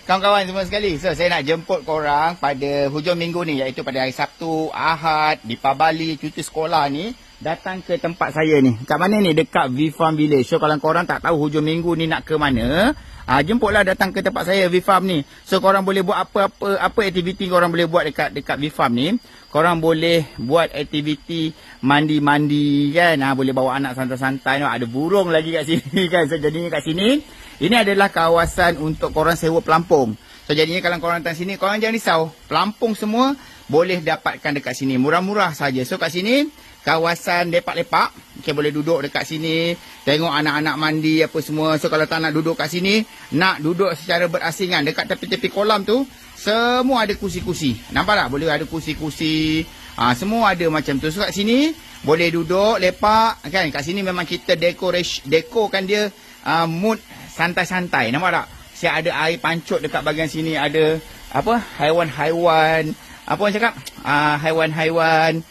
kawan-kawan semua sekali. So, saya nak jemput korang pada hujung minggu ni, iaitu pada hari Sabtu, Ahad, Deepavali, cuti sekolah ni, datang ke tempat saya ni. Kat mana ni? Dekat V-Farm Village. So, kalau korang tak tahu hujung minggu ni nak ke mana, jemputlah datang ke tempat saya, V-Farm ni. So, korang boleh buat apa aktiviti korang boleh buat dekat V-Farm ni. Korang boleh buat aktiviti mandi-mandi kan. Boleh bawa anak santai-santai. Ada burung lagi kat sini kan. So, jadinya kat sini, ini adalah kawasan untuk korang sewa pelampung. So, jadinya kalau korang datang sini, korang jangan risau. Pelampung semua boleh dapatkan dekat sini. Murah-murah saja. So, kat sini, kawasan lepak-lepak. Okay, boleh duduk dekat sini. Tengok anak-anak mandi apa semua. So, kalau tak nak duduk kat sini, nak duduk secara berasingan. Dekat tepi-tepi kolam tu, semua ada kursi-kursi. Nampak tak? Boleh ada kursi-kursi. Semua ada macam tu. So, kat sini, boleh duduk, lepak. Kan? Kat sini memang kita dekorkan dia mood santai-santai. Nampak tak? Siap ada air pancut dekat bahagian sini. Ada apa? Haiwan-haiwan. Apa orang cakap? Haiwan-haiwan.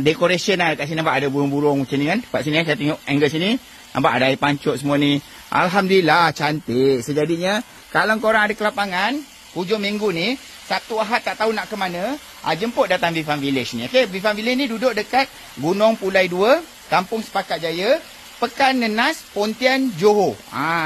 Decoration lah kat sini. Nampak ada burung-burung macam ni kan. Kat sini saya tengok angle sini. Nampak ada air pancut semua ni. Alhamdulillah cantik. Sejadinya kalau korang ada kelapangan hujung minggu ni, Sabtu Ahad tak tahu nak ke mana, jemput datang V-Farm Village ni. Okay, V-Farm Village ni duduk dekat Gunung Pulai 2, Kampung Sepakat Jaya, Pekan Nenas, Pontian, Johor.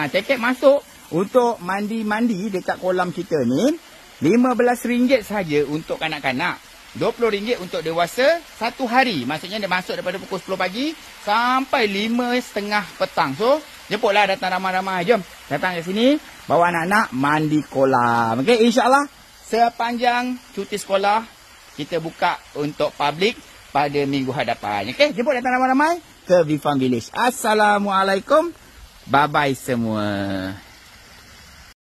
Tiket masuk untuk mandi-mandi dekat kolam kita ni RM15 saja untuk kanak-kanak. RM20 untuk dewasa, 1 hari. Maksudnya dia masuk daripada pukul 10 pagi sampai 5.30 petang. So, jemputlah datang ramai-ramai. Jom, datang ke sini, bawa anak-anak mandi kolam. Okey, insya-Allah sepanjang cuti sekolah kita buka untuk public pada minggu hadapan. Okey, jemput datang ramai-ramai ke V-Farm Village. Assalamualaikum. Bye-bye semua.